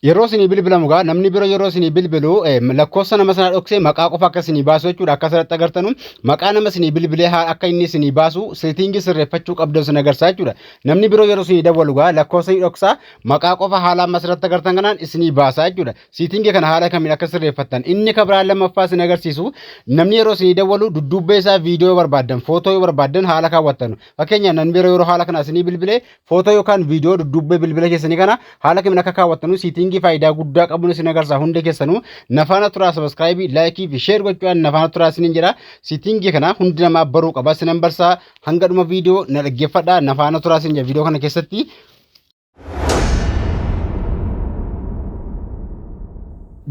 yeroo isinii bilbilamu gaa namni bira yeroo isinii bilbilu lakkoofsa nama sana dhoksee maqaa qofa akka isinii baasu jechuudha. Akka asirratti agartanu maqaa nama isinii bilbilee akka inni isinii baasu seetingii sirreeffachuu qabdan isin agarsiisa jechuudha. Namni biroo yeroo isinii dabalu gaa lakkoofsa dhoksaa maqaa qofa haala amma asirratti agartan kanaan isinii baasa jechuudha. Seetingii kana haala kamiin akka sirreeffattan inni kabiraan lammaffaa isin agarsiisu namni yeroo isinii dabalu dudduubbee isaa viidiyoo barbaadan footoo barbaadan haala kaawwattan. Fakkeenyaaf namni biroo yeroo haala kana isinii bilbilee footoo yookaan viidiyoo dudduubbee bilbila keessanii kana haala kamiin akka kaawwattanu seetingii faayidaa guddaa qabuun isin agarsiisa. Hundi keessanuu nafaana turaa sabiskiraayibii laayikii fi sheer gochuudhaan nafaana turaa isiniin jedha. Seetingii kana hundi namaa baruu qaba. Isinan barsaa hanga dhuma viidiyoo na dhaggeeffadhaa. Nafaana turaa isiniin jedha viidiyoo kana keessatti.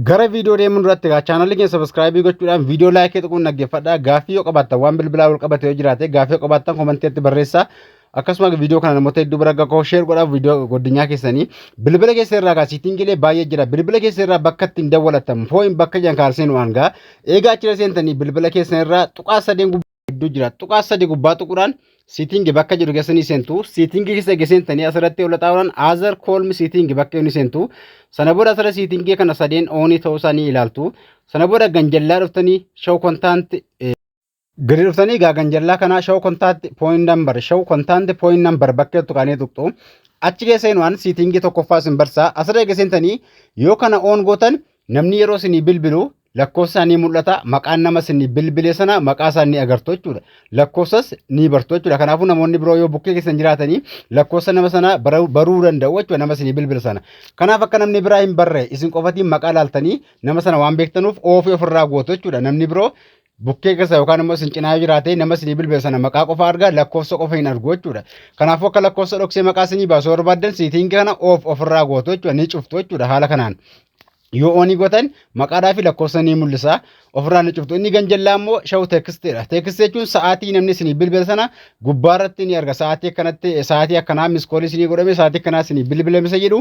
Gara viidiyoo deemuun duratti chaanalii keenya sabiskiraayibii gochuudhaan viidiyoo laayikii tuquun dhaggeeffadhaa. Gaaffii yoo qabaattan waan bilbilaa wal qabate yoo jiraate gaaffii yoo qabaattan komenteetti barreessaa. Akkasuma viidiyoo kana namoota hedduu bira gakkoo sheer godhaaf viidiyoo godinyaa keessanii bilbila keessa irraa gaa seetingiilee baay'ee jira. Bilbila keessa irraa bakka ittiin dawwalatan fooyin bakka jiran kaarseen waan gaa eegaa achira seentanii bilbila keessa irraa tuqaa sadeen gubbaa hedduu jira. Tuqaa sadii gubbaa tuquudhaan seetingii bakka jiru keessanii seentu. Seetingii keessa geessentanii asirratti ol xaawuudhaan aazar koolmi seetingii bakka inni seentu. Sana booda asirra seetingii kana sadeen oonii ta'uu isaanii ilaaltu. Sana booda ganjallaa dhuftanii show kontaanti gadi dhuftanii gaa ganjallaa kana show kontaanti point number bakka tuqaanii tuqxu. Achi keesseen waan seetingii tokkoffaa isin barsaa asirra geessentanii yoo kana oon gootan namni yeroo isinii bilbilu lakkoofsa isaanii mul'ata. Maqaan nama isinii bilbilee sana maqaa isaanii agartu jechuudha. Lakkoofsas ni bartu jechuudha. Kanaafuu namoonni biroo yoo bukkee keessan jiraatanii lakkoofsa nama sana baruu danda'u jechuudha nama isinii bilbila sana. Kanaaf akka namni biraa hin barre isin qofatiin maqaa laaltanii nama sana waan beektanuuf oofii ofirraa gootu jechuudha. Namni biroo bukkee keessa yookaan immoo isin cinaa jiraate nama isinii bilbila sana maqaa qofa argaa lakkoofsa qofa hin argu jechuudha. Kanaafuu akka lakkoofsa dhoksee maqaa isinii baasu barbaadan seetingii kana ofirraa gootu jechuudha. Ni cuftu jechuudha haala kanaan. Yoo oonii gootan maqaadhaa fi lakkoofsa ni mul'isa. Ofirraa ni cuftu. Inni ganjallaa immoo shaw teekstiidha. Teeksti jechuun sa'aatii namni isinii bilbila sana gubbaarratti ni arga. Sa'aatii akkanatti sa'aatii akkanaa miskoolii isinii godhame sa'aatii akkanaa isinii bilbilame isa jedhu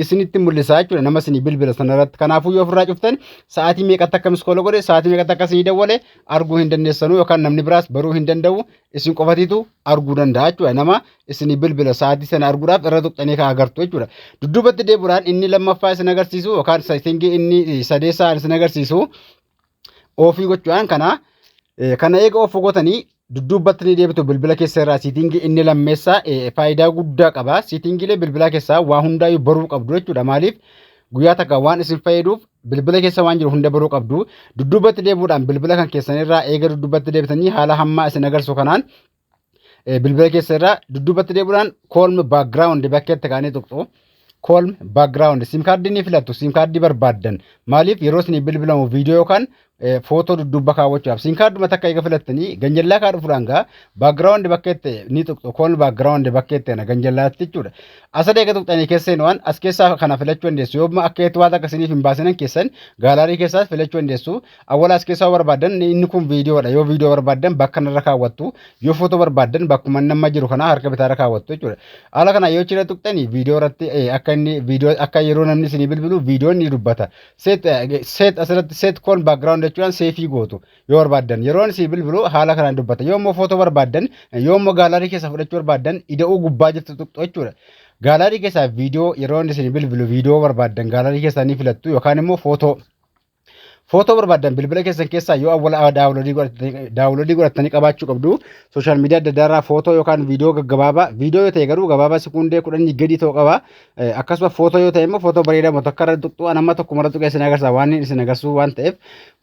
isinitti mul'isa jechuudha nama isinii bilbila sana irratti. Kanaafuu yoo ofirraa cuftan sa'aatii meeqatti akka miskoola godhe sa'aatii meeqatti akka isinii dawwale arguu hin dandeessanu yookaan namni biraas baruu hin danda'u isin qofatiitu arguu danda'a jechuudha. Nama isinii bilbila sa'aatii sana arguudhaaf irra tuqxanii kan agartu jechuudha. Dudduubatti deebi'uudhaan inni lammaffaa isin agarsiisu yookaan seetingii inni sadeessaa isin agarsiisu oofii gochuudhaan kana eega of gootanii dudduubatti ni deebitu bilbila keessa irraa. Seetingii inni lammeessaa faayidaa guddaa qaba. Seetingiilee bilbila keessaa waa hundaayyuu baruu qabdu jechuudha. Maaliif guyyaa takka waan isin fayyaduuf bilbila keessa waan jiru hunda baruu qabdu. Dudduubatti deebi'uudhaan bilbila kan keessan irraa eega dudduubatti deebitanii haala hammaa isin agarsiisu kanaan bilbila keessa irraa dudduubatti deebi'uudhaan koolmi baakgiraawundi bakkeetti kaanii tuqxu. Koolmi baakgiraawundi siim kaardii ni filattu. Siim kaardii barbaaddan maaliif yeroo isin bilbilamu viidiyoo yookaan footoo dudduuba kaawwachuudhaaf siim kaarduma takka eega filattanii ganjallaa kaa dhufuudhaan gaa baakgiraawundi bakkeetti ni tuqxu. Koolmi baakgiraawundi bakkeetti ganjallaatti jechuudha. Asada eega tuqxanii keesseen waan as keessaa kana filachuu dandeessu. Yoo akka waan akka isiniif hin baasinan keessan gaalaarii keessaas filachuu dandeessu. Awwaala as keessaa barbaaddan inni kun viidiyoodha. Yoo viidiyoo barbaaddan bakka kanarra kaawwattu. Yoo footoo barbaaddan bakkuma nama jiru kana harka bitaarra kaawwattu jechuudha. Haala kana yoo chira tuqxanii viidiyoo irratti akka inni viidiyoo akka yeroo namni isinii bilbilu viidiyoon ni dubbata. Seet asirratti seet koon baakgiraawundi jechuudhaan seefii gootu yoo barbaaddan yeroon isinii bilbilu haala kanaan dubbata. Yoo immoo footoo barbaaddan yoo immoo gaalaarii keessa fudhachuu barbaaddan ida'uu gubbaa jirtu tuqxu jechuudha. Gaalaarii keessaa viidiyoo yeroon isinii bilbilu viidiyoo barbaaddan gaalaarii keessaa ni filattu yookaan immoo footoo barbaaddan bilbila keessan keessaa yoo awwaala daawunloodii godhattanii qabaachuu qabdu. Sooshaal miidiyaa adda addaa irraa footoo yookaan viidiyoo gaggabaabaa viidiyoo yoo ta'e garuu gabaabaa sekundee 10 gadi ta'uu qaba. Akkasuma footoo yoo ta'e immoo footoo bareedaa tokko irra tuqxu nama tokko mara tuqee isin agarsiisa waan isin agarsiisu waan ta'eef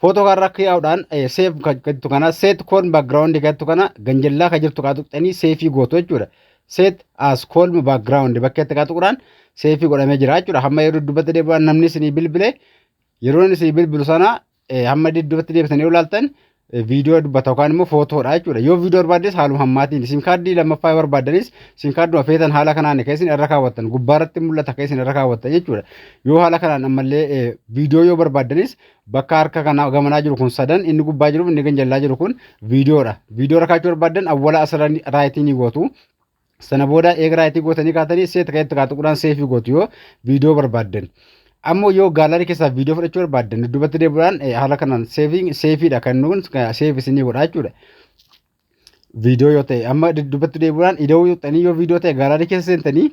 footoo kanarra akka yaa'uudhaan seef jettu kana seet koon baakgiraawundi jettu kana ganjallaa kan jirtu kaa tuqxanii seefii gootu jechuudha. Seet as koolmi baakgiraawundi bakkeetti kaa tuquudhaan seefii godhamee jira jechuudha. Hamma yeroo dudduubatti deebi'uudhaan namni isinii bilbile yeroon isinii bilbilu sana hamma dudduubatti deebitanii ilaaltan viidiyoo dubbata yookaan immoo footoodha jechuudha. Yoo viidiyoo barbaaddes haaluma hammaatiin siim kaardii lammaffaa barbaaddanis siim kaarduma feetan haala kanaan kan isin irra kaawwattan gubbaarratti mul'ata kan isin irra kaawwattan jechuudha. Yoo haala kanaan ammallee viidiyoo yoo barbaaddanis bakka harka kana gamanaa jiru kun sadan inni gubbaa jiru inni ganjallaa jiru kun viidiyoodha. Viidiyoo rakkaachuu barbaaddan awwaala asirra raayitii ni gootu. Sana booda eega raayitii gootanii kaatanii seet ka'eetti kaatuquudhaan seefii gootu yoo viidiyoo barbaaddan. Ammoo yoo gaalaarii keessaa viidiyoo fudhachuu barbaaddan dudduubatti deebi'uudhaan haala kanaan seefiidha kan nuun seef isinii godha jechuudha. Viidiyoo yoo ta'e amma dudduubatti deebi'uudhaan ida'uu tuqxanii yoo viidiyoo ta'e gaalaarii keessa seentanii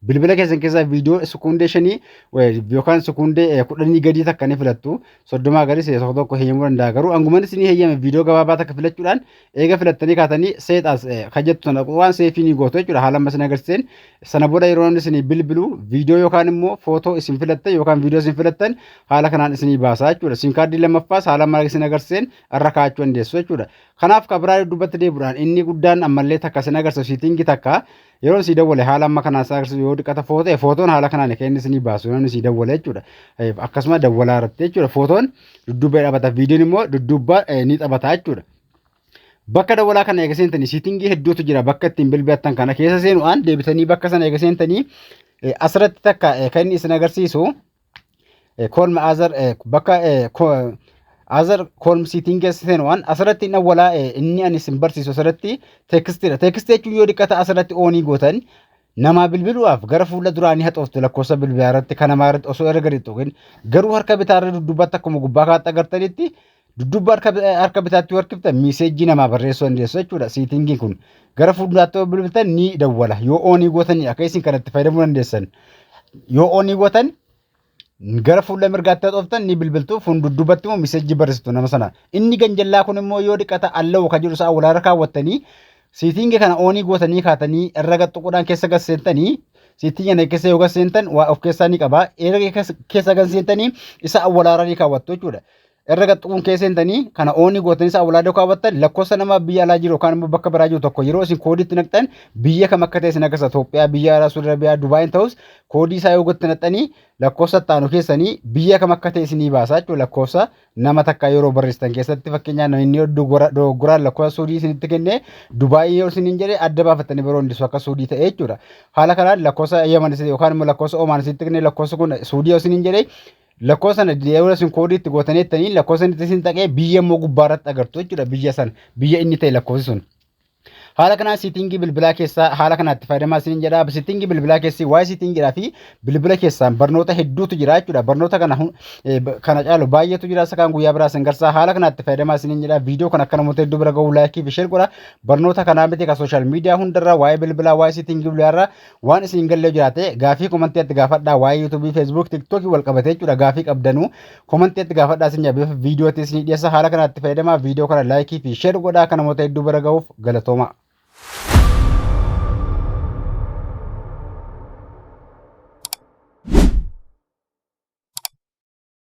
bilbila keessan keessaa viidiyoo sekundee 5 yookaan sekundee 10 gadi takka ni filattu 30 gadis tokko heeyamuu danda'a garuu anguman isin heeyame viidiyoo gabaabaa takka filachuudhaan eega filattanii kaatanii seexaas kajjettu sana waan seefii ni gootu jechuudha haala amma isin agarsiisan sana booda yeroo namni isin bilbilu viidiyoo yookaan immoo footoo isin filattan yookaan viidiyoo isin filattan haala kanaan isin baasaa jechuudha sim kaardii lammaffaas haala amma isin agarsiisan irra kaa'achuu dandeessu jechuudha kanaaf kabraa dubbatti deebi'uudhaan inni guddaan ammallee takka isin agarsiisu siitingi takka yeroo si dawwale haala amma kanaan agarsiisu yoo dhiqata footoon haala kanaan kenni isin baasu namni si dawwale jechuudha akkasuma dawwalaa irratti jechuudha footoon dudduuba dhabata viidiyoon immoo dudduuba ni taphata jechuudha bakka dawwalaa kana eega seentanii siitingii hedduutu jira bakka ittiin bilbilattan kana keessa seenuudhaan deebitanii bakka sana eega seentanii asirratti takka kan inni isin agarsiisu kolma azar bakka azar kolm siiting keessa seenuudhaan asirratti dawwalaa inni ani isin barsiisu asirratti teekistidha teekistii jechuun yoo dhiqata asirratti oonii gootan nama bilbiluudhaaf gara fuula duraanii haxooftu lakkoofsa bilbilaa irratti kan namaa irratti osoo erga dhiqxu garuu harka bitaa irra dudduubatti akkuma gubbaa kaatti agartanitti dudduuba harka bitaatti harkiftan miiseejii namaa barreessuu dandeessu jechuudha siitingiin kun gara fuulduraatti bilbiltan ni dawwala yoo oonii gootanii akka isin kanatti fayyadamuu dandeessan yoo oonii gootan gara fuula mirgaatti haxooftan ni bilbiltu fuuldudduubatti immoo miiseejii barreessitu nama sana inni ganjallaa kun immoo yoo dhiqata alla'u kan jedhu isaa walaara kaawwattanii siitingii kana oonii gootanii kaatanii irra gaxxuquudhaan keessa gasseentanii siitingii kana keessa yoo gasseentan waa of keessaa ni qaba erga keessa gasseentanii isa awwalaara ni kaawwattu jechuudha irra gaxxuquun keesseentanii kana oonii gootanii isa awwalaara kaawwattan lakkoofsa nama biyya alaa jiru yookaan immoo bakka biraa jiru tokko yeroo isin koodiitti naqxan biyya kam akka ta'e isin agarsiisa Itoophiyaa biyya alaa Suudi Arabiyaa Dubaayin ta'us koodii isaa yoo gotti naqxanii lakkoofsa taanu keessanii biyya kam akka ta'e isinii baasaa jechuudha lakkoofsa nama takka yeroo barreessitan keessatti fakkeenyaaf namni dogoggoraan lakkoofsa Suudii isinitti kennee Dubaayii yoo isiniin jedhee adda baafattanii biroo hundisu akka Suudii ta'e jechuudha haala kanaan lakkoofsa Yemen yookaan immoo lakkoofsa Omaan isinitti kennee lakkoofsa kun Suudii yoo isiniin jedhee lakkoofsa sana yeroo isin koodiitti gootaneettanii lakkoofsa inni isin taqee biyya immoo gubbaarratti agartu jechuudha biyya san biyya inni ta'e lakkoofsi sun haala kanaan siitingii bilbilaa keessaa haala kanaatti fayyadamaa isiniin jedha siitingii bilbilaa keessi waa'ee siitingiidhaa fi bilbila keessaan barnoota hedduutu jira jechuudha barnoota kana caalu baay'eetu jira sakaan guyyaa biraa isin garsaa haala kanaatti fayyadamaa isiniin jedha viidiyoo kan akka namoota hedduu bira ga'uu laayikii fi sheer godha barnoota kanaa miti ka sooshaal miidiyaa hundarraa waa'ee bilbilaa waa'ee siitingii bilbilaarraa waan isin gallee jiraate gaafii komantiitti gaafadhaa waa'ee yuutuubii feesbuuk tiktookii wal qabate jechuudha gaafii qabdanuu komantiitti gaafadhaa isin bifa viidiyootti isin dhiyeessa haala kanaatti fayyadamaa viidiyoo kana laayikii fi sheer godha kan namoota hedduu bira ga'uuf galatooma.